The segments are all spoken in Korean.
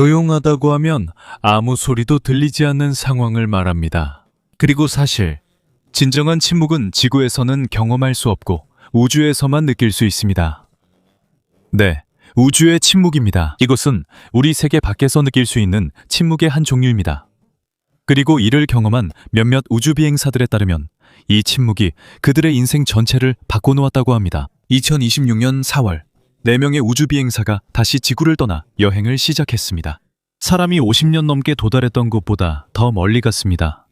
조용하다고 하면 아무 소리도 들리지 않는 상황을 말합니다. 그리고 사실 진정한 침묵은 지구에서는 경험할 수 없고 우주에서만 느낄 수 있습니다. 네, 우주의 침묵입니다. 이것은 우리 세계 밖에서 느낄 수 있는 침묵의 한 종류입니다. 그리고 이를 경험한 몇몇 우주 비행사들에 따르면 이 침묵이 그들의 인생 전체를 바꿔놓았다고 합니다. 2026년 4월 4명의 우주 비행사가 다시 지구를 떠나 여행을 시작했습니다. 사람이 50년 넘게 도달했던 곳보다 더 멀리 갔습니다.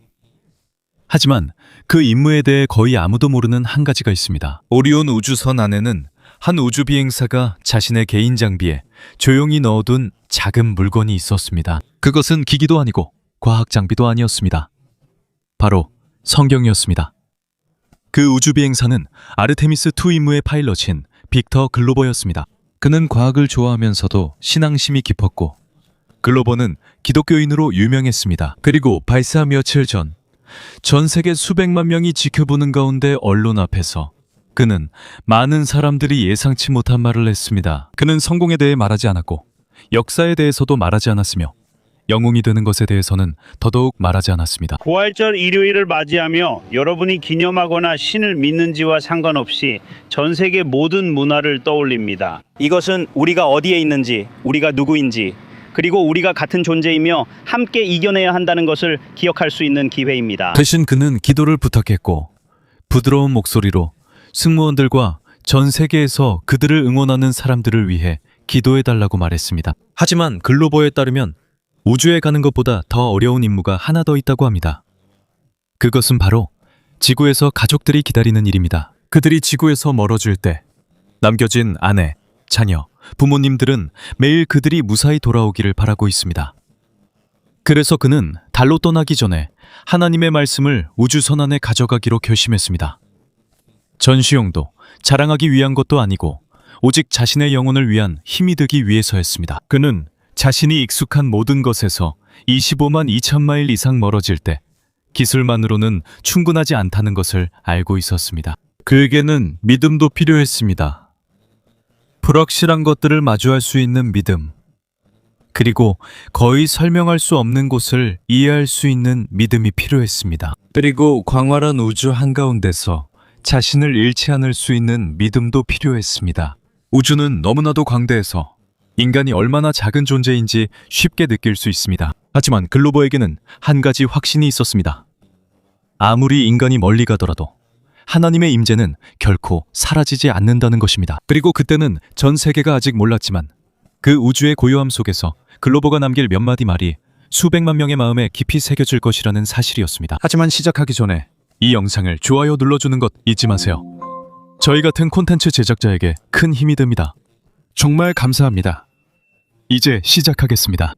하지만 그 임무에 대해 거의 아무도 모르는 한 가지가 있습니다. 오리온 우주선 안에는 한 우주 비행사가 자신의 개인 장비에 조용히 넣어둔 작은 물건이 있었습니다. 그것은 기기도 아니고 과학 장비도 아니었습니다. 바로 성경이었습니다. 그 우주 비행사는 아르테미스2 임무의 파일럿인 빅터 글로버였습니다. 그는 과학을 좋아하면서도 신앙심이 깊었고 글로버는 기독교인으로 유명했습니다. 그리고 발사 며칠 전 세계 수백만 명이 지켜보는 가운데 언론 앞에서 그는 많은 사람들이 예상치 못한 말을 했습니다. 그는 성공에 대해 말하지 않았고 역사에 대해서도 말하지 않았으며 영웅이 되는 것에 대해서는 더더욱 말하지 않았습니다. 부활절 일요일을 맞이하며 여러분이 기념하거나 신을 믿는지와 상관없이 전 세계 모든 문화를 떠올립니다. 이것은 우리가 어디에 있는지, 우리가 누구인지, 그리고 우리가 같은 존재이며 함께 이겨내야 한다는 것을 기억할 수 있는 기회입니다. 대신 그는 기도를 부탁했고 부드러운 목소리로 승무원들과 전 세계에서 그들을 응원하는 사람들을 위해 기도해달라고 말했습니다. 하지만 글로버에 따르면 우주에 가는 것보다 더 어려운 임무가 하나 더 있다고 합니다. 그것은 바로 지구에서 가족들이 기다리는 일입니다. 그들이 지구에서 멀어질 때 남겨진 아내, 자녀, 부모님들은 매일 그들이 무사히 돌아오기를 바라고 있습니다. 그래서 그는 달로 떠나기 전에 하나님의 말씀을 우주선 안에 가져가기로 결심했습니다. 전시용도 자랑하기 위한 것도 아니고 오직 자신의 영혼을 위한 힘이 되기 위해서였습니다. 그는 자신이 익숙한 모든 것에서 25만 2천 마일 이상 멀어질 때 기술만으로는 충분하지 않다는 것을 알고 있었습니다. 그에게는 믿음도 필요했습니다. 불확실한 것들을 마주할 수 있는 믿음, 그리고 거의 설명할 수 없는 곳을 이해할 수 있는 믿음이 필요했습니다. 그리고 광활한 우주 한가운데서 자신을 잃지 않을 수 있는 믿음도 필요했습니다. 우주는 너무나도 광대해서 인간이 얼마나 작은 존재인지 쉽게 느낄 수 있습니다. 하지만 글로버에게는 한 가지 확신이 있었습니다. 아무리 인간이 멀리 가더라도 하나님의 임재는 결코 사라지지 않는다는 것입니다. 그리고 그때는 전 세계가 아직 몰랐지만 그 우주의 고요함 속에서 글로버가 남길 몇 마디 말이 수백만 명의 마음에 깊이 새겨질 것이라는 사실이었습니다. 하지만 시작하기 전에 이 영상을 좋아요 눌러주는 것 잊지 마세요. 저희 같은 콘텐츠 제작자에게 큰 힘이 됩니다. 정말 감사합니다. 이제 시작하겠습니다.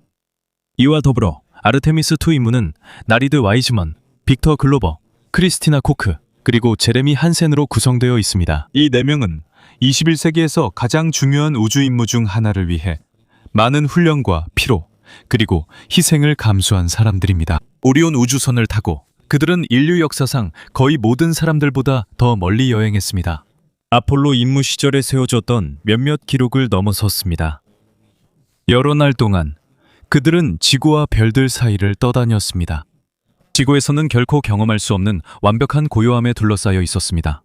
이와 더불어 아르테미스2 임무는 나리드 와이즈먼, 빅터 글로버, 크리스티나 코크, 그리고 제레미 한센으로 구성되어 있습니다. 이 4명은 21세기에서 가장 중요한 우주 임무 중 하나를 위해 많은 훈련과 피로, 그리고 희생을 감수한 사람들입니다. 오리온 우주선을 타고 그들은 인류 역사상 거의 모든 사람들보다 더 멀리 여행했습니다. 아폴로 임무 시절에 세워졌던 몇몇 기록을 넘어섰습니다. 여러 날 동안 그들은 지구와 별들 사이를 떠다녔습니다. 지구에서는 결코 경험할 수 없는 완벽한 고요함에 둘러싸여 있었습니다.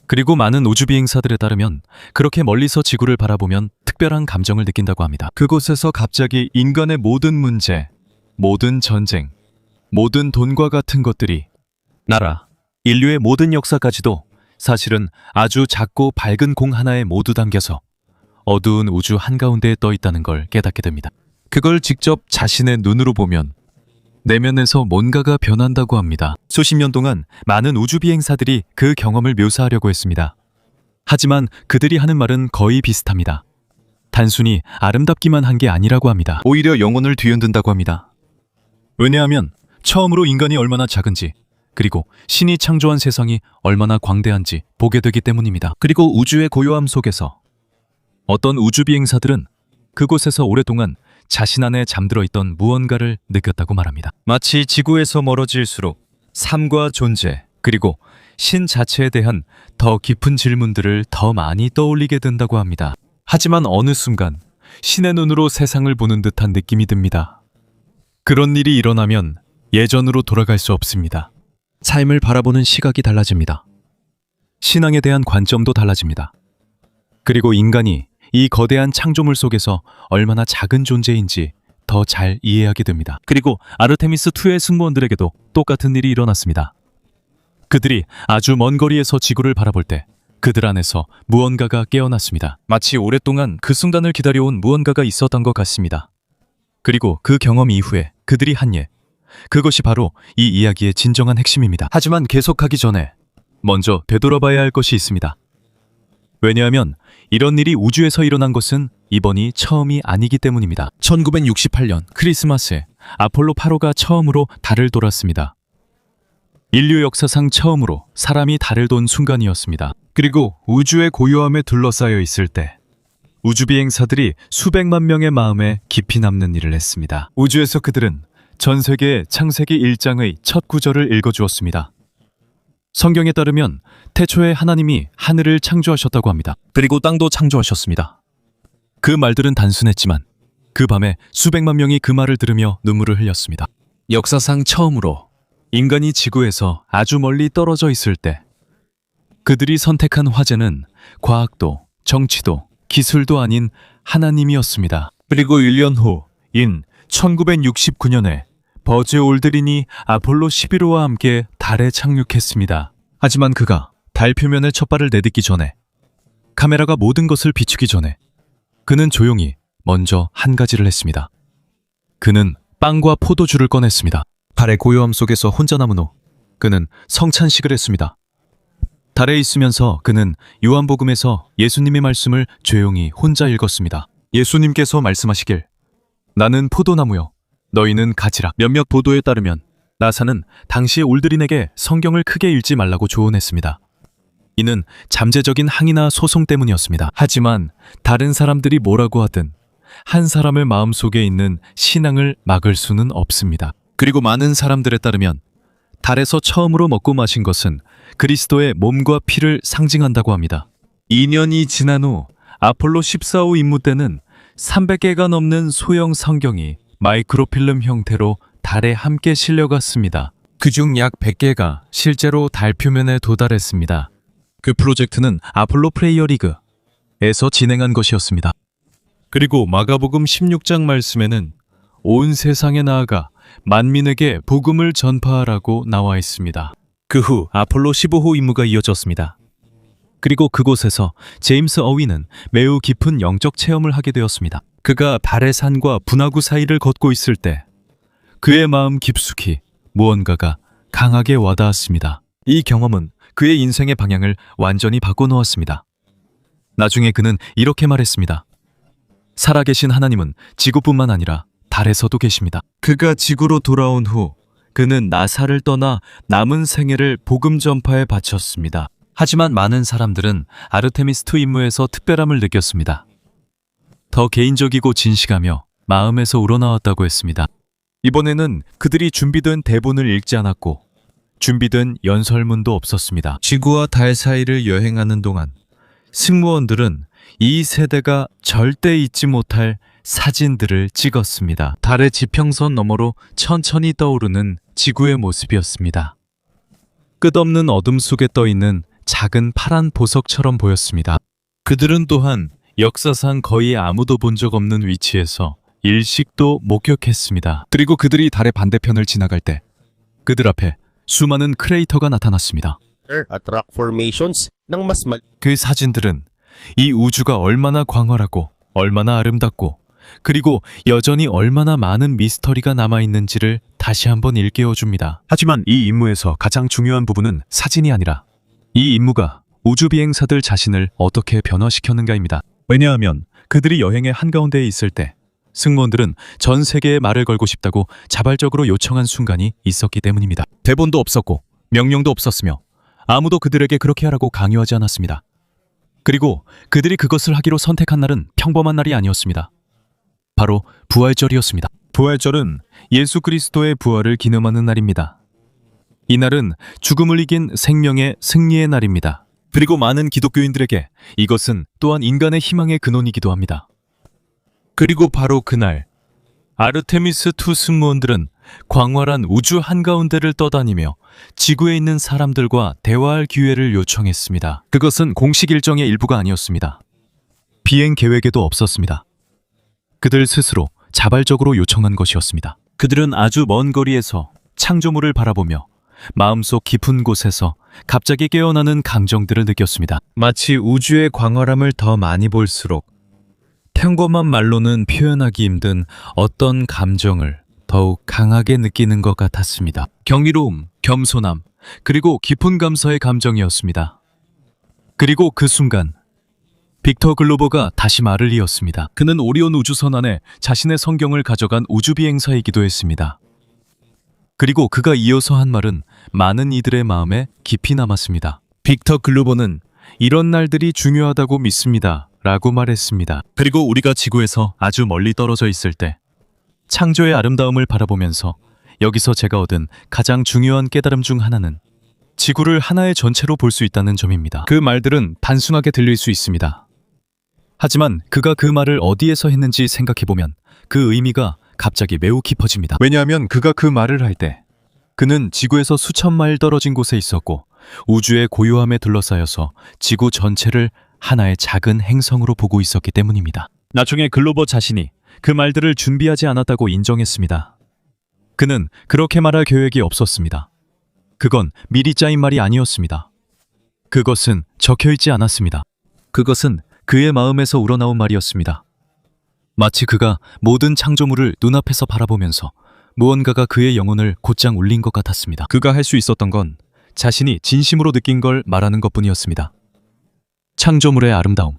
그리고 많은 우주 비행사들에 따르면 그렇게 멀리서 지구를 바라보면 특별한 감정을 느낀다고 합니다. 그곳에서 갑자기 인간의 모든 문제, 모든 전쟁, 모든 돈과 같은 것들이, 나라, 인류의 모든 역사까지도 사실은 아주 작고 밝은 공 하나에 모두 담겨서 어두운 우주 한가운데에 떠 있다는 걸 깨닫게 됩니다. 그걸 직접 자신의 눈으로 보면 내면에서 뭔가가 변한다고 합니다. 수십 년 동안 많은 우주 비행사들이 그 경험을 묘사하려고 했습니다. 하지만 그들이 하는 말은 거의 비슷합니다. 단순히 아름답기만 한 게 아니라고 합니다. 오히려 영혼을 뒤흔든다고 합니다. 왜냐하면 처음으로 인간이 얼마나 작은지, 그리고 신이 창조한 세상이 얼마나 광대한지 보게 되기 때문입니다. 그리고 우주의 고요함 속에서 어떤 우주 비행사들은 그곳에서 오랫동안 자신 안에 잠들어 있던 무언가를 느꼈다고 말합니다. 마치 지구에서 멀어질수록 삶과 존재, 그리고 신 자체에 대한 더 깊은 질문들을 더 많이 떠올리게 된다고 합니다. 하지만 어느 순간 신의 눈으로 세상을 보는 듯한 느낌이 듭니다. 그런 일이 일어나면 예전으로 돌아갈 수 없습니다. 삶을 바라보는 시각이 달라집니다. 신앙에 대한 관점도 달라집니다. 그리고 인간이 이 거대한 창조물 속에서 얼마나 작은 존재인지 더 잘 이해하게 됩니다. 그리고 아르테미스 2의 승무원들에게도 똑같은 일이 일어났습니다. 그들이 아주 먼 거리에서 지구를 바라볼 때 그들 안에서 무언가가 깨어났습니다. 마치 오랫동안 그 순간을 기다려온 무언가가 있었던 것 같습니다. 그리고 그 경험 이후에 그들이 한 예, 그것이 바로 이 이야기의 진정한 핵심입니다. 하지만 계속하기 전에 먼저 되돌아봐야 할 것이 있습니다. 왜냐하면 이런 일이 우주에서 일어난 것은 이번이 처음이 아니기 때문입니다. 1968년 크리스마스에 아폴로 8호가 처음으로 달을 돌았습니다. 인류 역사상 처음으로 사람이 달을 돈 순간이었습니다. 그리고 우주의 고요함에 둘러싸여 있을 때 우주비행사들이 수백만 명의 마음에 깊이 남는 일을 했습니다. 우주에서 그들은 전 세계에 창세기 1장의 첫 구절을 읽어주었습니다. 성경에 따르면 태초에 하나님이 하늘을 창조하셨다고 합니다. 그리고 땅도 창조하셨습니다. 그 말들은 단순했지만 그 밤에 수백만 명이 그 말을 들으며 눈물을 흘렸습니다. 역사상 처음으로 인간이 지구에서 아주 멀리 떨어져 있을 때 그들이 선택한 화제는 과학도 정치도 기술도 아닌 하나님이었습니다. 그리고 1년 후인 1969년에 버즈 올드린이 아폴로 11호와 함께 달에 착륙했습니다. 하지만 그가 달 표면에 첫 발을 내딛기 전에, 카메라가 모든 것을 비추기 전에 그는 조용히 먼저 한 가지를 했습니다. 그는 빵과 포도주를 꺼냈습니다. 달의 고요함 속에서 혼자 남은 후 그는 성찬식을 했습니다. 달에 있으면서 그는 요한복음에서 예수님의 말씀을 조용히 혼자 읽었습니다. 예수님께서 말씀하시길 나는 포도나무요 너희는 가지라. 몇몇 보도에 따르면 나사는 당시 올드린에게 성경을 크게 읽지 말라고 조언했습니다. 이는 잠재적인 항의나 소송 때문이었습니다. 하지만 다른 사람들이 뭐라고 하든 한 사람의 마음속에 있는 신앙을 막을 수는 없습니다. 그리고 많은 사람들에 따르면 달에서 처음으로 먹고 마신 것은 그리스도의 몸과 피를 상징한다고 합니다. 2년이 지난 후 아폴로 14호 임무 때는 300개가 넘는 소형 성경이 마이크로필름 형태로 달에 함께 실려갔습니다. 그중 약 100개가 실제로 달 표면에 도달했습니다. 그 프로젝트는 아폴로 프레이어 리그에서 진행한 것이었습니다. 그리고 마가복음 16장 말씀에는 온 세상에 나아가 만민에게 복음을 전파하라고 나와 있습니다. 그 후 아폴로 15호 임무가 이어졌습니다. 그리고 그곳에서 제임스 어윈은 매우 깊은 영적 체험을 하게 되었습니다. 그가 달의 산과 분화구 사이를 걷고 있을 때 그의 마음 깊숙이 무언가가 강하게 와닿았습니다. 이 경험은 그의 인생의 방향을 완전히 바꿔놓았습니다. 나중에 그는 이렇게 말했습니다. 살아계신 하나님은 지구뿐만 아니라 달에서도 계십니다. 그가 지구로 돌아온 후 그는 나사를 떠나 남은 생애를 복음 전파에 바쳤습니다. 하지만 많은 사람들은 아르테미스 2 임무에서 특별함을 느꼈습니다. 더 개인적이고 진실하며 마음에서 우러나왔다고 했습니다. 이번에는 그들이 준비된 대본을 읽지 않았고 준비된 연설문도 없었습니다. 지구와 달 사이를 여행하는 동안 승무원들은 이 세대가 절대 잊지 못할 사진들을 찍었습니다. 달의 지평선 너머로 천천히 떠오르는 지구의 모습이었습니다. 끝없는 어둠 속에 떠있는 작은 파란 보석처럼 보였습니다. 그들은 또한 역사상 거의 아무도 본 적 없는 위치에서 일식도 목격했습니다. 그리고 그들이 달의 반대편을 지나갈 때 그들 앞에 수많은 크레이터가 나타났습니다. at rock formations ng mas 그 사진들은 이 우주가 얼마나 광활하고 얼마나 아름답고 그리고 여전히 얼마나 많은 미스터리가 남아있는지를 다시 한번 일깨워줍니다. 하지만 이 임무에서 가장 중요한 부분은 사진이 아니라 이 임무가 우주비행사들 자신을 어떻게 변화시켰는가입니다. 왜냐하면 그들이 여행의 한가운데에 있을 때 승무원들은 전 세계에 말을 걸고 싶다고 자발적으로 요청한 순간이 있었기 때문입니다. 대본도 없었고 명령도 없었으며 아무도 그들에게 그렇게 하라고 강요하지 않았습니다. 그리고 그들이 그것을 하기로 선택한 날은 평범한 날이 아니었습니다. 바로 부활절이었습니다. 부활절은 예수 그리스도의 부활을 기념하는 날입니다. 이 날은 죽음을 이긴 생명의 승리의 날입니다. 그리고 많은 기독교인들에게 이것은 또한 인간의 희망의 근원이기도 합니다. 그리고 바로 그날 아르테미스2 승무원들은 광활한 우주 한가운데를 떠다니며 지구에 있는 사람들과 대화할 기회를 요청했습니다. 그것은 공식 일정의 일부가 아니었습니다. 비행 계획에도 없었습니다. 그들 스스로 자발적으로 요청한 것이었습니다. 그들은 아주 먼 거리에서 창조물을 바라보며 마음속 깊은 곳에서 갑자기 깨어나는 감정들을 느꼈습니다. 마치 우주의 광활함을 더 많이 볼수록 평범한 말로는 표현하기 힘든 어떤 감정을 더욱 강하게 느끼는 것 같았습니다. 경이로움, 겸손함, 그리고 깊은 감사의 감정이었습니다. 그리고 그 순간 빅터 글로버가 다시 말을 이었습니다. 그는 오리온 우주선 안에 자신의 성경을 가져간 우주비행사이기도 했습니다. 그리고 그가 이어서 한 말은 많은 이들의 마음에 깊이 남았습니다. 빅터 글로버는 이런 날들이 중요하다고 믿습니다. 라고 말했습니다. 그리고 우리가 지구에서 아주 멀리 떨어져 있을 때 창조의 아름다움을 바라보면서 여기서 제가 얻은 가장 중요한 깨달음 중 하나는 지구를 하나의 전체로 볼 수 있다는 점입니다. 그 말들은 단순하게 들릴 수 있습니다. 하지만 그가 그 말을 어디에서 했는지 생각해보면 그 의미가 갑자기 매우 깊어집니다. 왜냐하면 그가 그 말을 할 때 그는 지구에서 수천 마일 떨어진 곳에 있었고 우주의 고요함에 둘러싸여서 지구 전체를 하나의 작은 행성으로 보고 있었기 때문입니다. 나중에 글로버 자신이 그 말들을 준비하지 않았다고 인정했습니다. 그는 그렇게 말할 계획이 없었습니다. 그건 미리 짜인 말이 아니었습니다. 그것은 적혀있지 않았습니다. 그것은 그의 마음에서 우러나온 말이었습니다. 마치 그가 모든 창조물을 눈앞에서 바라보면서 무언가가 그의 영혼을 곧장 울린 것 같았습니다. 그가 할 수 있었던 건 자신이 진심으로 느낀 걸 말하는 것뿐이었습니다. 창조물의 아름다움.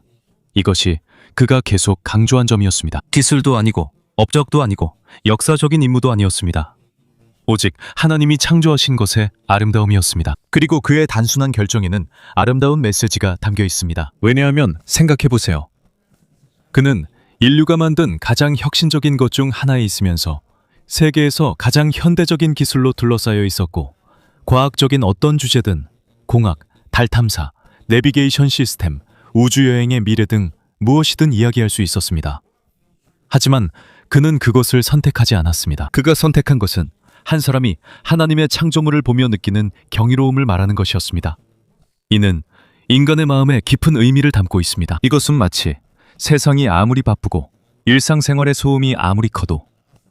이것이 그가 계속 강조한 점이었습니다. 기술도 아니고 업적도 아니고 역사적인 임무도 아니었습니다. 오직 하나님이 창조하신 것의 아름다움이었습니다. 그리고 그의 단순한 결정에는 아름다운 메시지가 담겨 있습니다. 왜냐하면 생각해보세요. 그는 인류가 만든 가장 혁신적인 것 중 하나에 있으면서 세계에서 가장 현대적인 기술로 둘러싸여 있었고 과학적인 어떤 주제든 공학, 달 탐사, 내비게이션 시스템, 우주여행의 미래 등 무엇이든 이야기할 수 있었습니다. 하지만 그는 그것을 선택하지 않았습니다. 그가 선택한 것은 한 사람이 하나님의 창조물을 보며 느끼는 경이로움을 말하는 것이었습니다. 이는 인간의 마음에 깊은 의미를 담고 있습니다. 이것은 마치 세상이 아무리 바쁘고 일상생활의 소음이 아무리 커도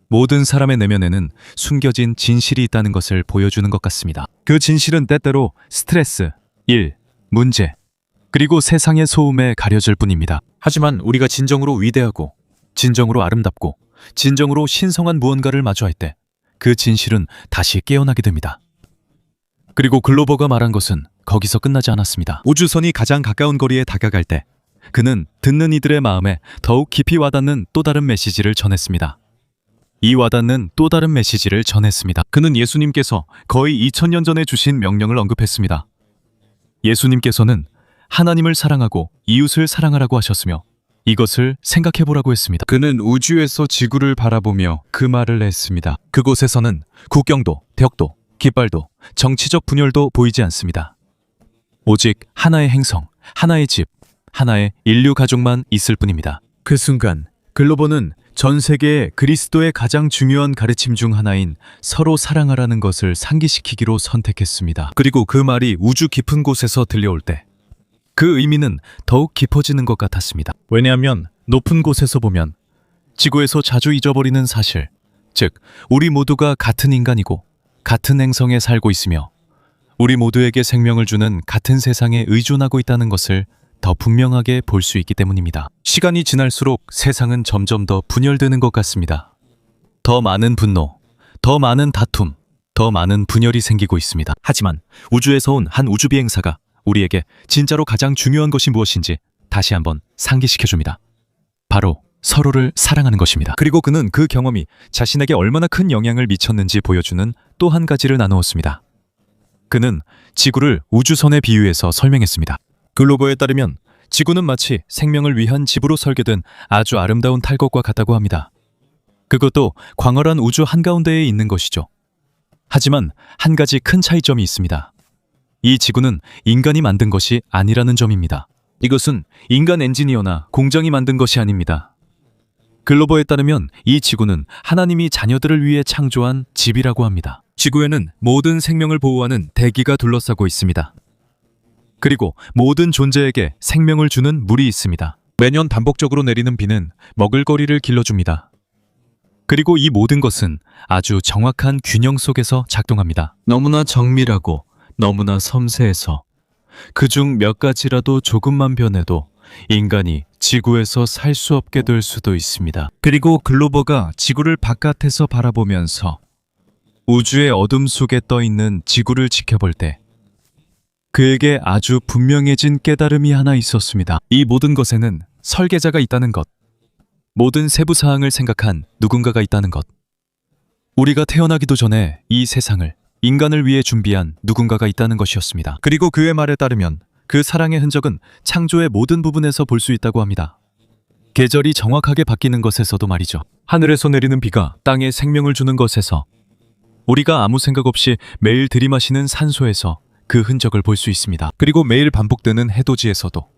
모든 사람의 내면에는 숨겨진 진실이 있다는 것을 보여주는 것 같습니다. 그 진실은 때때로 스트레스, 일, 문제, 그리고 세상의 소음에 가려질 뿐입니다. 하지만 우리가 진정으로 위대하고 진정으로 아름답고 진정으로 신성한 무언가를 마주할 때 그 진실은 다시 깨어나게 됩니다. 그리고 글로버가 말한 것은 거기서 끝나지 않았습니다. 우주선이 가장 가까운 거리에 다가갈 때 그는 듣는 이들의 마음에 더욱 깊이 와닿는 또 다른 메시지를 전했습니다. 이 와닿는 또 다른 메시지를 전했습니다. 그는 예수님께서 거의 2000년 전에 주신 명령을 언급했습니다. 예수님께서는 하나님을 사랑하고 이웃을 사랑하라고 하셨으며 이것을 생각해보라고 했습니다. 그는 우주에서 지구를 바라보며 그 말을 했습니다. 그곳에서는 국경도, 벽도, 깃발도, 정치적 분열도 보이지 않습니다. 오직 하나의 행성, 하나의 집, 하나의 인류 가족만 있을 뿐입니다. 그 순간 글로버는 전 세계에 그리스도의 가장 중요한 가르침 중 하나인 서로 사랑하라는 것을 상기시키기로 선택했습니다. 그리고 그 말이 우주 깊은 곳에서 들려올 때 그 의미는 더욱 깊어지는 것 같았습니다. 왜냐하면 높은 곳에서 보면 지구에서 자주 잊어버리는 사실, 즉 우리 모두가 같은 인간이고 같은 행성에 살고 있으며 우리 모두에게 생명을 주는 같은 세상에 의존하고 있다는 것을 더 분명하게 볼 수 있기 때문입니다. 시간이 지날수록 세상은 점점 더 분열되는 것 같습니다. 더 많은 분노, 더 많은 다툼, 더 많은 분열이 생기고 있습니다. 하지만 우주에서 온 한 우주비행사가 우리에게 진짜로 가장 중요한 것이 무엇인지 다시 한번 상기시켜줍니다. 바로 서로를 사랑하는 것입니다. 그리고 그는 그 경험이 자신에게 얼마나 큰 영향을 미쳤는지 보여주는 또 한 가지를 나누었습니다. 그는 지구를 우주선에 비유해서 설명했습니다. 글로버에 따르면 지구는 마치 생명을 위한 집으로 설계된 아주 아름다운 탈것과 같다고 합니다. 그것도 광활한 우주 한가운데에 있는 것이죠. 하지만 한 가지 큰 차이점이 있습니다. 이 지구는 인간이 만든 것이 아니라는 점입니다. 이것은 인간 엔지니어나 공장이 만든 것이 아닙니다. 글로버에 따르면 이 지구는 하나님이 자녀들을 위해 창조한 집이라고 합니다. 지구에는 모든 생명을 보호하는 대기가 둘러싸고 있습니다. 그리고 모든 존재에게 생명을 주는 물이 있습니다. 매년 반복적으로 내리는 비는 먹을거리를 길러줍니다. 그리고 이 모든 것은 아주 정확한 균형 속에서 작동합니다. 너무나 정밀하고 너무나 섬세해서 그중 몇 가지라도 조금만 변해도 인간이 지구에서 살 수 없게 될 수도 있습니다. 그리고 글로버가 지구를 바깥에서 바라보면서 우주의 어둠 속에 떠 있는 지구를 지켜볼 때 그에게 아주 분명해진 깨달음이 하나 있었습니다. 이 모든 것에는 설계자가 있다는 것, 모든 세부 사항을 생각한 누군가가 있다는 것, 우리가 태어나기도 전에 이 세상을 인간을 위해 준비한 누군가가 있다는 것이었습니다. 그리고 그의 말에 따르면 그 사랑의 흔적은 창조의 모든 부분에서 볼 수 있다고 합니다. 계절이 정확하게 바뀌는 것에서도 말이죠. 하늘에서 내리는 비가 땅에 생명을 주는 것에서, 우리가 아무 생각 없이 매일 들이마시는 산소에서 그 흔적을 볼 수 있습니다. 그리고 매일 반복되는 해돋이에서도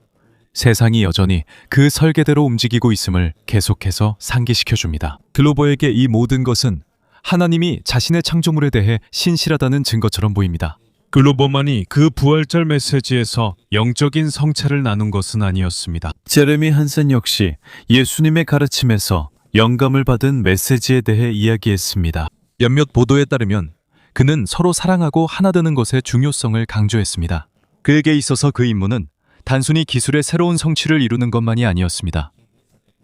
세상이 여전히 그 설계대로 움직이고 있음을 계속해서 상기시켜줍니다. 글로버에게 이 모든 것은 하나님이 자신의 창조물에 대해 신실하다는 증거처럼 보입니다. 글로버만이 그 부활절 메시지에서 영적인 성찰을 나눈 것은 아니었습니다. 제레미 한센 역시 예수님의 가르침에서 영감을 받은 메시지에 대해 이야기했습니다. 몇몇 보도에 따르면 그는 서로 사랑하고 하나 되는 것의 중요성을 강조했습니다. 그에게 있어서 그 임무는 단순히 기술의 새로운 성취를 이루는 것만이 아니었습니다.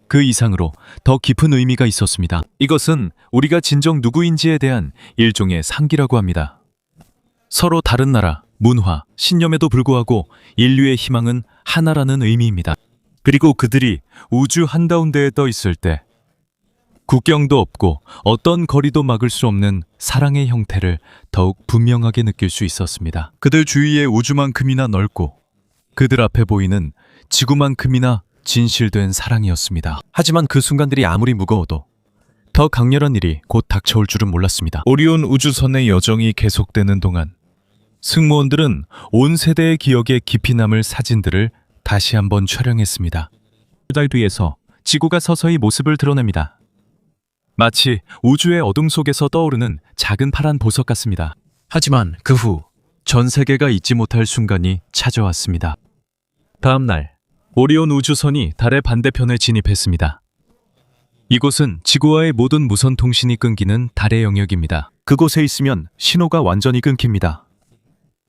그 이상으로 더 깊은 의미가 있었습니다. 이것은 우리가 진정 누구인지에 대한 일종의 상기라고 합니다. 서로 다른 나라, 문화, 신념에도 불구하고 인류의 희망은 하나라는 의미입니다. 그리고 그들이 우주 한가운데에 떠 있을 때 국경도 없고 어떤 거리도 막을 수 없는 사랑의 형태를 더욱 분명하게 느낄 수 있었습니다. 그들 주위의 우주만큼이나 넓고 그들 앞에 보이는 지구만큼이나 진실된 사랑이었습니다. 하지만 그 순간들이 아무리 무거워도 더 강렬한 일이 곧 닥쳐올 줄은 몰랐습니다. 오리온 우주선의 여정이 계속되는 동안 승무원들은 온 세대의 기억에 깊이 남을 사진들을 다시 한번 촬영했습니다. 달 뒤에서 지구가 서서히 모습을 드러냅니다. 마치 우주의 어둠 속에서 떠오르는 작은 파란 보석 같습니다. 하지만 그 후 전 세계가 잊지 못할 순간이 찾아왔습니다. 다음 날 오리온 우주선이 달의 반대편에 진입했습니다. 이곳은 지구와의 모든 무선 통신이 끊기는 달의 영역입니다. 그곳에 있으면 신호가 완전히 끊깁니다.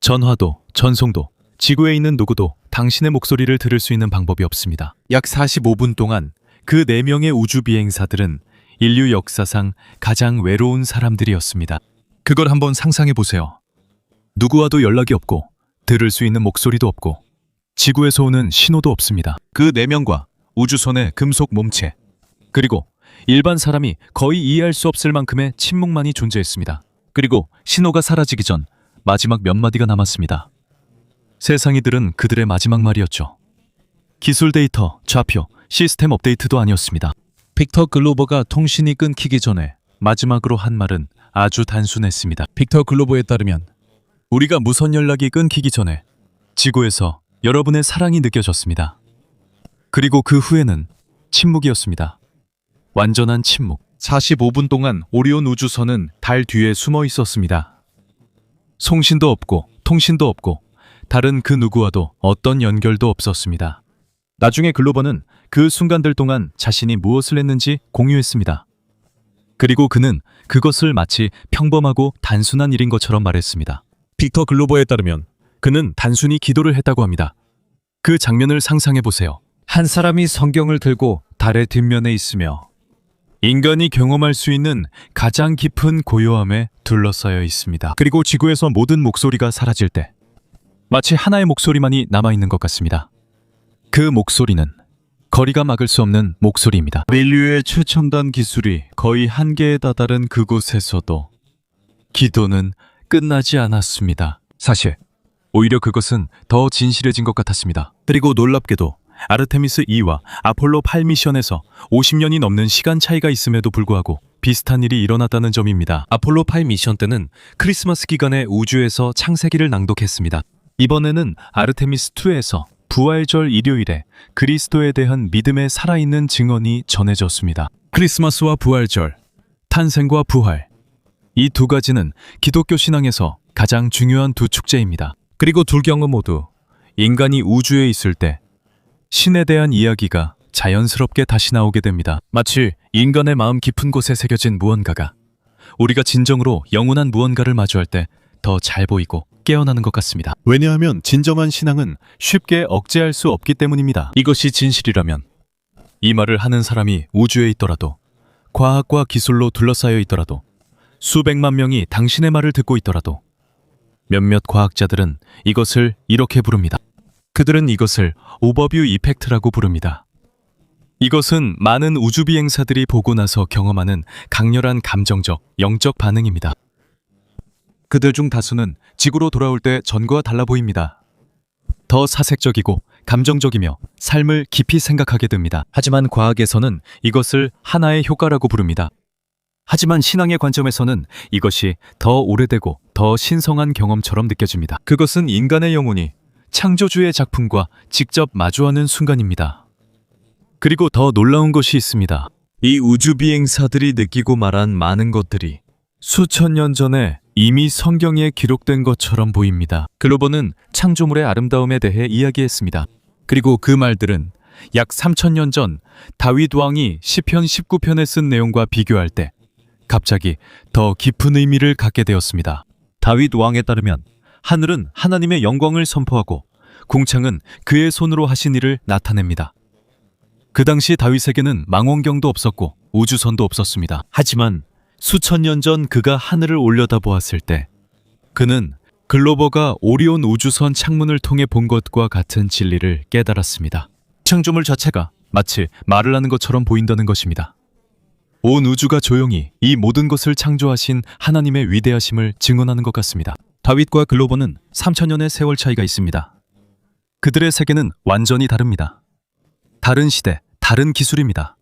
전화도, 전송도, 지구에 있는 누구도 당신의 목소리를 들을 수 있는 방법이 없습니다. 약 45분 동안 그 4명의 우주 비행사들은 인류 역사상 가장 외로운 사람들이었습니다. 그걸 한번 상상해 보세요. 누구와도 연락이 없고 들을 수 있는 목소리도 없고 지구에서 오는 신호도 없습니다. 그 4명과 우주선의 금속 몸체, 그리고 일반 사람이 거의 이해할 수 없을 만큼의 침묵만이 존재했습니다. 그리고 신호가 사라지기 전 마지막 몇 마디가 남았습니다. 세상이 들은 그들의 마지막 말이었죠. 기술 데이터, 좌표, 시스템 업데이트도 아니었습니다. 빅터 글로버가 통신이 끊기기 전에 마지막으로 한 말은 아주 단순했습니다. 빅터 글로버에 따르면 우리가 무선 연락이 끊기기 전에 지구에서 여러분의 사랑이 느껴졌습니다. 그리고 그 후에는 침묵이었습니다. 완전한 침묵. 45분 동안 오리온 우주선은 달 뒤에 숨어 있었습니다. 송신도 없고 통신도 없고 다른 그 누구와도 어떤 연결도 없었습니다. 나중에 글로버는 그 순간들 동안 자신이 무엇을 했는지 공유했습니다. 그리고 그는 그것을 마치 평범하고 단순한 일인 것처럼 말했습니다. 빅터 글로버에 따르면 그는 단순히 기도를 했다고 합니다. 그 장면을 상상해 보세요. 한 사람이 성경을 들고 달의 뒷면에 있으며 인간이 경험할 수 있는 가장 깊은 고요함에 둘러싸여 있습니다. 그리고 지구에서 모든 목소리가 사라질 때 마치 하나의 목소리만이 남아있는 것 같습니다. 그 목소리는 거리가 막을 수 없는 목소리입니다. 인류의 최첨단 기술이 거의 한계에 다다른 그곳에서도 기도는 끝나지 않았습니다. 사실 오히려 그것은 더 진실해진 것 같았습니다. 그리고 놀랍게도 아르테미스 2와 아폴로 8 미션에서 50년이 넘는 시간 차이가 있음에도 불구하고 비슷한 일이 일어났다는 점입니다. 아폴로 8 미션 때는 크리스마스 기간에 우주에서 창세기를 낭독했습니다. 이번에는 아르테미스 2에서 부활절 일요일에 그리스도에 대한 믿음의 살아있는 증언이 전해졌습니다. 크리스마스와 부활절, 탄생과 부활. 이 두 가지는 기독교 신앙에서 가장 중요한 두 축제입니다. 그리고 둘 경우 모두 인간이 우주에 있을 때 신에 대한 이야기가 자연스럽게 다시 나오게 됩니다. 마치 인간의 마음 깊은 곳에 새겨진 무언가가 우리가 진정으로 영원한 무언가를 마주할 때 더 잘 보이고 깨어나는 것 같습니다. 왜냐하면 진정한 신앙은 쉽게 억제할 수 없기 때문입니다. 이것이 진실이라면 이 말을 하는 사람이 우주에 있더라도, 과학과 기술로 둘러싸여 있더라도, 수백만 명이 당신의 말을 듣고 있더라도 몇몇 과학자들은 이것을 이렇게 부릅니다. 그들은 이것을 오버뷰 이펙트라고 부릅니다. 이것은 많은 우주 비행사들이 보고 나서 경험하는 강렬한 감정적, 영적 반응입니다. 그들 중 다수는 지구로 돌아올 때 전과 달라 보입니다. 더 사색적이고 감정적이며 삶을 깊이 생각하게 됩니다. 하지만 과학에서는 이것을 하나의 효과라고 부릅니다. 하지만 신앙의 관점에서는 이것이 더 오래되고 더 신성한 경험처럼 느껴집니다. 그것은 인간의 영혼이 창조주의 작품과 직접 마주하는 순간입니다. 그리고 더 놀라운 것이 있습니다. 이 우주 비행사들이 느끼고 말한 많은 것들이 수천 년 전에 이미 성경에 기록된 것처럼 보입니다. 글로버는 창조물의 아름다움에 대해 이야기했습니다. 그리고 그 말들은 약 3000년 전 다윗 왕이 시편 19편에 쓴 내용과 비교할 때 갑자기 더 깊은 의미를 갖게 되었습니다. 다윗 왕에 따르면 하늘은 하나님의 영광을 선포하고 궁창은 그의 손으로 하신 일을 나타냅니다. 그 당시 다윗에게는 망원경도 없었고 우주선도 없었습니다. 하지만 수천 년 전 그가 하늘을 올려다보았을 때 그는 글로버가 오리온 우주선 창문을 통해 본 것과 같은 진리를 깨달았습니다. 창조물 자체가 마치 말을 하는 것처럼 보인다는 것입니다. 온 우주가 조용히 이 모든 것을 창조하신 하나님의 위대하심을 증언하는 것 같습니다. 다윗과 글로버는 3000년의 세월 차이가 있습니다. 그들의 세계는 완전히 다릅니다. 다른 시대, 다른 기술입니다.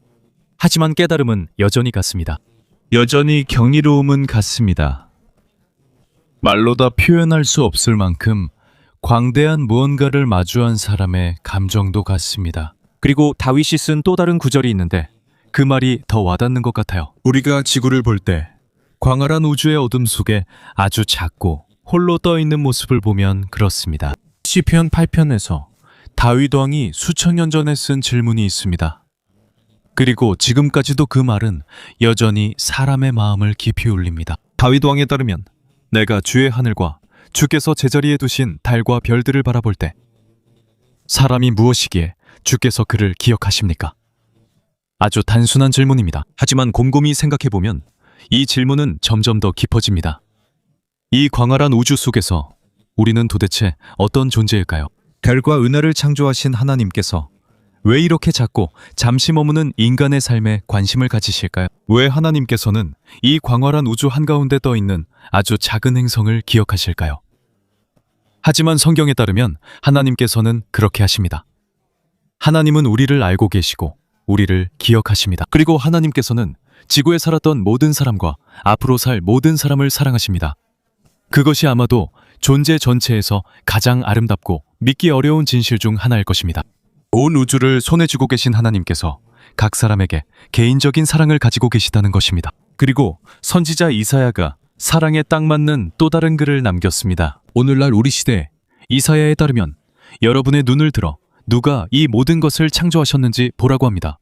하지만 깨달음은 여전히 같습니다. 여전히 경이로움은 같습니다. 말로 다 표현할 수 없을 만큼 광대한 무언가를 마주한 사람의 감정도 같습니다. 그리고 다윗이 쓴 또 다른 구절이 있는데 그 말이 더 와닿는 것 같아요. 우리가 지구를 볼 때 광활한 우주의 어둠 속에 아주 작고 홀로 떠 있는 모습을 보면 그렇습니다. 시편 8편에서 다윗 왕이 수천 년 전에 쓴 질문이 있습니다. 그리고 지금까지도 그 말은 여전히 사람의 마음을 깊이 울립니다. 다윗 왕에 따르면 내가 주의 하늘과 주께서 제자리에 두신 달과 별들을 바라볼 때 사람이 무엇이기에 주께서 그를 기억하십니까? 아주 단순한 질문입니다. 하지만 곰곰이 생각해보면 이 질문은 점점 더 깊어집니다. 이 광활한 우주 속에서 우리는 도대체 어떤 존재일까요? 별과 은하를 창조하신 하나님께서 왜 이렇게 작고 잠시 머무는 인간의 삶에 관심을 가지실까요? 왜 하나님께서는 이 광활한 우주 한가운데 떠 있는 아주 작은 행성을 기억하실까요? 하지만 성경에 따르면 하나님께서는 그렇게 하십니다. 하나님은 우리를 알고 계시고 우리를 기억하십니다. 그리고 하나님께서는 지구에 살았던 모든 사람과 앞으로 살 모든 사람을 사랑하십니다. 그것이 아마도 존재 전체에서 가장 아름답고 믿기 어려운 진실 중 하나일 것입니다. 온 우주를 손에 쥐고 계신 하나님께서 각 사람에게 개인적인 사랑을 가지고 계시다는 것입니다. 그리고 선지자 이사야가 사랑에 딱 맞는 또 다른 글을 남겼습니다. 오늘날 우리 시대 이사야에 따르면 여러분의 눈을 들어 누가 이 모든 것을 창조하셨는지 보라고 합니다.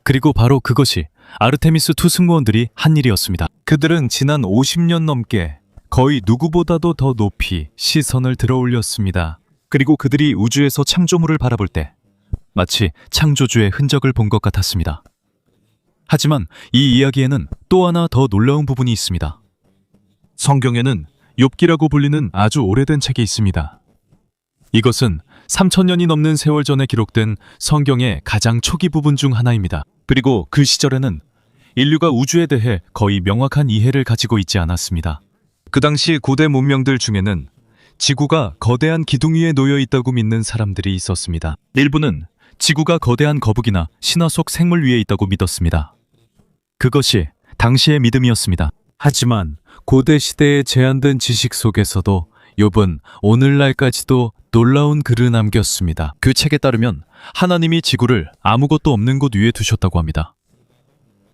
그리고 바로 그것이 아르테미스 2 승무원들이 한 일이었습니다. 그들은 지난 50년 넘게 거의 누구보다도 더 높이 시선을 들어 올렸습니다. 그리고 그들이 우주에서 창조물을 바라볼 때 마치 창조주의 흔적을 본 것 같았습니다. 하지만 이 이야기에는 또 하나 더 놀라운 부분이 있습니다. 성경에는 욥기라고 불리는 아주 오래된 책이 있습니다. 이것은 3000년이 넘는 세월 전에 기록된 성경의 가장 초기 부분 중 하나입니다. 그리고 그 시절에는 인류가 우주에 대해 거의 명확한 이해를 가지고 있지 않았습니다. 그 당시 고대 문명들 중에는 지구가 거대한 기둥 위에 놓여 있다고 믿는 사람들이 있었습니다. 일부는 지구가 거대한 거북이나 신화 속 생물 위에 있다고 믿었습니다. 그것이 당시의 믿음이었습니다. 하지만 고대 시대의 제한된 지식 속에서도 욥은 오늘날까지도 놀라운 글을 남겼습니다. 그 책에 따르면 하나님이 지구를 아무것도 없는 곳 위에 두셨다고 합니다.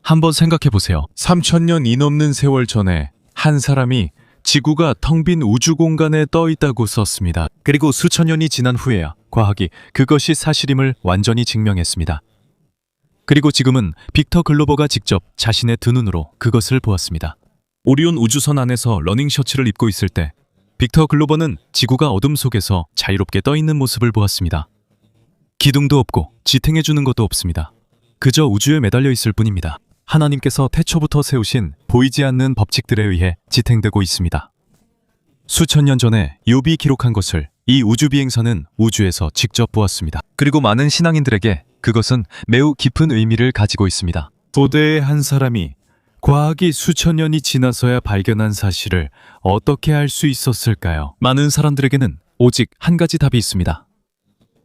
한번 생각해 보세요. 3000년이 넘는 세월 전에 한 사람이 지구가 텅 빈 우주 공간에 떠 있다고 썼습니다. 그리고 수천 년이 지난 후에야 과학이 그것이 사실임을 완전히 증명했습니다. 그리고 지금은 빅터 글로버가 직접 자신의 두 눈으로 그것을 보았습니다. 오리온 우주선 안에서 러닝 셔츠를 입고 있을 때 빅터 글로버는 지구가 어둠 속에서 자유롭게 떠 있는 모습을 보았습니다. 기둥도 없고 지탱해주는 것도 없습니다. 그저 우주에 매달려 있을 뿐입니다. 하나님께서 태초부터 세우신 보이지 않는 법칙들에 의해 지탱되고 있습니다. 수천 년 전에 욥이 기록한 것을 이 우주 비행사는 우주에서 직접 보았습니다. 그리고 많은 신앙인들에게 그것은 매우 깊은 의미를 가지고 있습니다. 소대의 한 사람이 과학이 수천 년이 지나서야 발견한 사실을 어떻게 알 수 있었을까요? 많은 사람들에게는 오직 한 가지 답이 있습니다.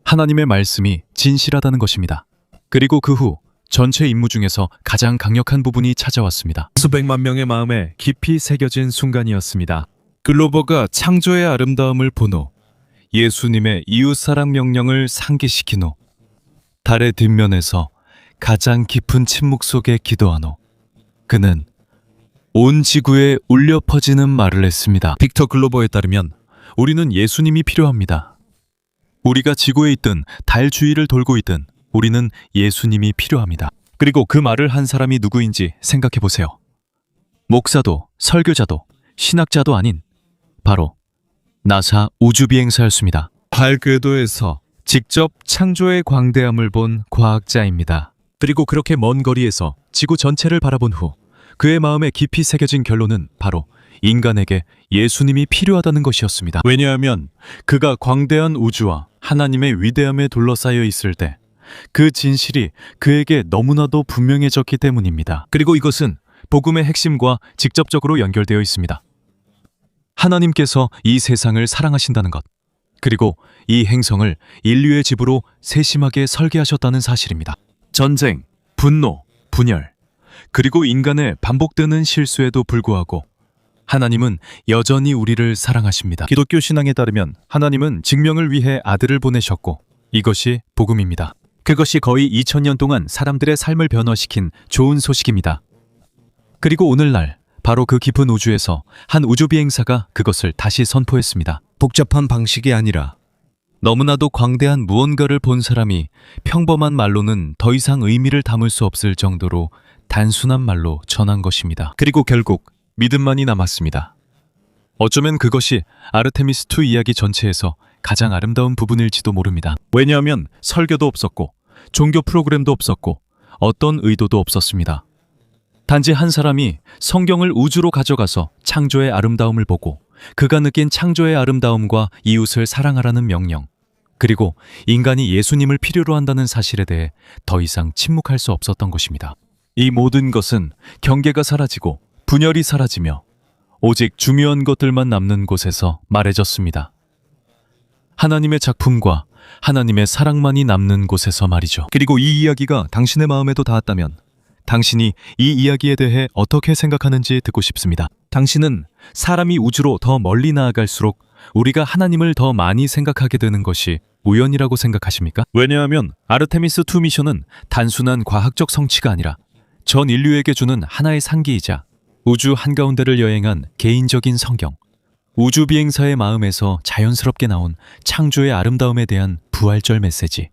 하나님의 말씀이 진실하다는 것입니다. 그리고 그 후 전체 임무 중에서 가장 강력한 부분이 찾아왔습니다. 수백만 명의 마음에 깊이 새겨진 순간이었습니다. 글로버가 창조의 아름다움을 본 후 예수님의 이웃사랑 명령을 상기시킨 후 달의 뒷면에서 가장 깊은 침묵 속에 기도한 후 그는 온 지구에 울려 퍼지는 말을 했습니다. 빅터 글로버에 따르면 우리는 예수님이 필요합니다. 우리가 지구에 있든 달 주위를 돌고 있든 우리는 예수님이 필요합니다. 그리고 그 말을 한 사람이 누구인지 생각해 보세요. 목사도 설교자도 신학자도 아닌 바로 나사 우주비행사였습니다. 달 궤도에서 직접 창조의 광대함을 본 과학자입니다. 그리고 그렇게 먼 거리에서 지구 전체를 바라본 후 그의 마음에 깊이 새겨진 결론은 바로 인간에게 예수님이 필요하다는 것이었습니다. 왜냐하면 그가 광대한 우주와 하나님의 위대함에 둘러싸여 있을 때 그 진실이 그에게 너무나도 분명해졌기 때문입니다. 그리고 이것은 복음의 핵심과 직접적으로 연결되어 있습니다. 하나님께서 이 세상을 사랑하신다는 것, 그리고 이 행성을 인류의 집으로 세심하게 설계하셨다는 사실입니다. 전쟁, 분노, 분열, 그리고 인간의 반복되는 실수에도 불구하고 하나님은 여전히 우리를 사랑하십니다. 기독교 신앙에 따르면 하나님은 증명을 위해 아들을 보내셨고 이것이 복음입니다. 그것이 거의 2000년 동안 사람들의 삶을 변화시킨 좋은 소식입니다. 그리고 오늘날 바로 그 깊은 우주에서 한 우주비행사가 그것을 다시 선포했습니다. 복잡한 방식이 아니라 너무나도 광대한 무언가를 본 사람이 평범한 말로는 더 이상 의미를 담을 수 없을 정도로 단순한 말로 전한 것입니다. 그리고 결국 믿음만이 남았습니다. 어쩌면 그것이 아르테미스2 이야기 전체에서 가장 아름다운 부분일지도 모릅니다. 왜냐하면 설교도 없었고 종교 프로그램도 없었고 어떤 의도도 없었습니다. 단지 한 사람이 성경을 우주로 가져가서 창조의 아름다움을 보고 그가 느낀 창조의 아름다움과 이웃을 사랑하라는 명령, 그리고 인간이 예수님을 필요로 한다는 사실에 대해 더 이상 침묵할 수 없었던 것입니다. 이 모든 것은 경계가 사라지고 분열이 사라지며 오직 중요한 것들만 남는 곳에서 말해졌습니다. 하나님의 작품과 하나님의 사랑만이 남는 곳에서 말이죠. 그리고 이 이야기가 당신의 마음에도 닿았다면 당신이 이 이야기에 대해 어떻게 생각하는지 듣고 싶습니다. 당신은 사람이 우주로 더 멀리 나아갈수록 우리가 하나님을 더 많이 생각하게 되는 것이 우연이라고 생각하십니까? 왜냐하면 아르테미스2 미션은 단순한 과학적 성취가 아니라 전 인류에게 주는 하나의 상기이자 우주 한가운데를 여행한 개인적인 성경, 우주 비행사의 마음에서 자연스럽게 나온 창조의 아름다움에 대한 부활절 메시지.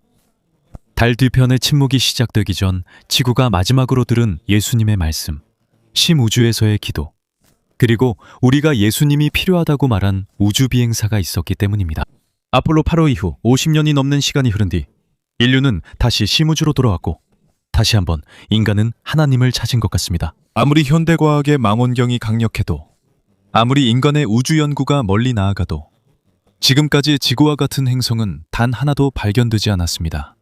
달 뒤편의 침묵이 시작되기 전 지구가 마지막으로 들은 예수님의 말씀, 심우주에서의 기도, 그리고 우리가 예수님이 필요하다고 말한 우주 비행사가 있었기 때문입니다. 아폴로 8호 이후 50년이 넘는 시간이 흐른 뒤 인류는 다시 심우주로 돌아왔고 다시 한번 인간은 하나님을 찾은 것 같습니다. 아무리 현대과학의 망원경이 강력해도, 아무리 인간의 우주 연구가 멀리 나아가도 지금까지 지구와 같은 행성은 단 하나도 발견되지 않았습니다.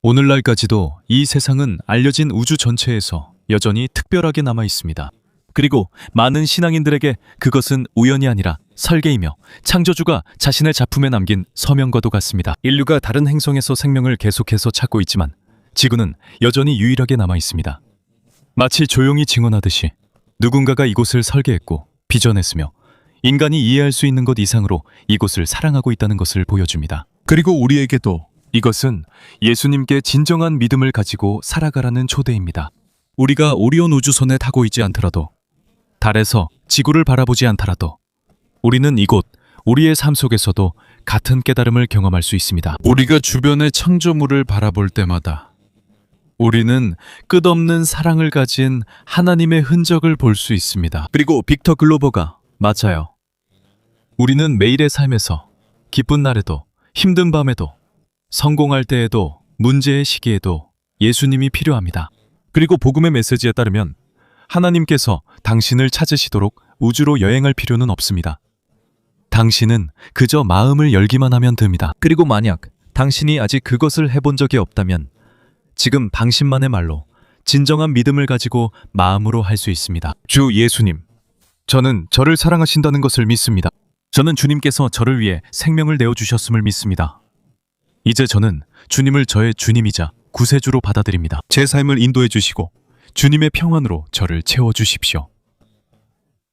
오늘날까지도 이 세상은 알려진 우주 전체에서 여전히 특별하게 남아 있습니다. 그리고 많은 신앙인들에게 그것은 우연이 아니라 설계이며 창조주가 자신의 작품에 남긴 서명과도 같습니다. 인류가 다른 행성에서 생명을 계속해서 찾고 있지만 지구는 여전히 유일하게 남아 있습니다. 마치 조용히 증언하듯이 누군가가 이곳을 설계했고 비전했으며 인간이 이해할 수 있는 것 이상으로 이곳을 사랑하고 있다는 것을 보여줍니다. 그리고 우리에게도 이것은 예수님께 진정한 믿음을 가지고 살아가라는 초대입니다. 우리가 오리온 우주선에 타고 있지 않더라도, 달에서 지구를 바라보지 않더라도, 우리는 이곳 우리의 삶 속에서도 같은 깨달음을 경험할 수 있습니다. 우리가 주변의 창조물을 바라볼 때마다 우리는 끝없는 사랑을 가진 하나님의 흔적을 볼 수 있습니다. 그리고 빅터 글로버가 맞아요. 우리는 매일의 삶에서 기쁜 날에도 힘든 밤에도 성공할 때에도 문제의 시기에도 예수님이 필요합니다. 그리고 복음의 메시지에 따르면 하나님께서 당신을 찾으시도록 우주로 여행할 필요는 없습니다. 당신은 그저 마음을 열기만 하면 됩니다. 그리고 만약 당신이 아직 그것을 해본 적이 없다면 지금 당신만의 말로 진정한 믿음을 가지고 마음으로 할 수 있습니다. 주 예수님, 저는 저를 사랑하신다는 것을 믿습니다. 저는 주님께서 저를 위해 생명을 내어주셨음을 믿습니다. 이제 저는 주님을 저의 주님이자 구세주로 받아들입니다. 제 삶을 인도해 주시고 주님의 평안으로 저를 채워주십시오.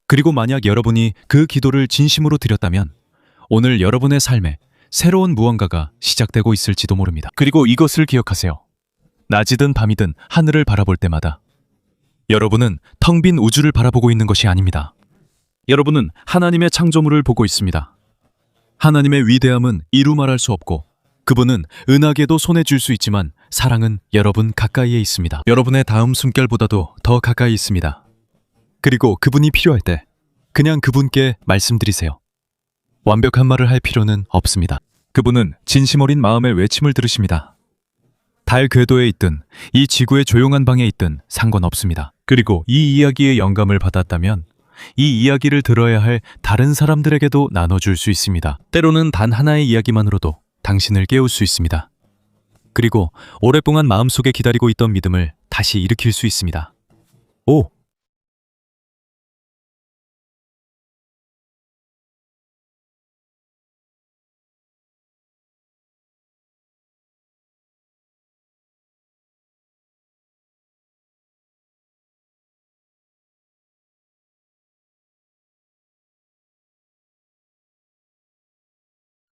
그리고 만약 여러분이 그 기도를 진심으로 드렸다면 오늘 여러분의 삶에 새로운 무언가가 시작되고 있을지도 모릅니다. 그리고 이것을 기억하세요. 낮이든 밤이든 하늘을 바라볼 때마다 여러분은 텅 빈 우주를 바라보고 있는 것이 아닙니다. 여러분은 하나님의 창조물을 보고 있습니다. 하나님의 위대함은 이루 말할 수 없고 그분은 은하계도 손에 쥘 수 있지만 사랑은 여러분 가까이에 있습니다. 여러분의 다음 숨결보다도 더 가까이 있습니다. 그리고 그분이 필요할 때 그냥 그분께 말씀드리세요. 완벽한 말을 할 필요는 없습니다. 그분은 진심 어린 마음의 외침을 들으십니다. 달 궤도에 있든 이 지구의 조용한 방에 있든 상관없습니다. 그리고 이 이야기의 영감을 받았다면 이 이야기를 들어야 할 다른 사람들에게도 나눠줄 수 있습니다. 때로는 단 하나의 이야기만으로도 당신을 깨울 수 있습니다. 그리고 오랫동안 마음속에 기다리고 있던 믿음을 다시 일으킬 수 있습니다. 오,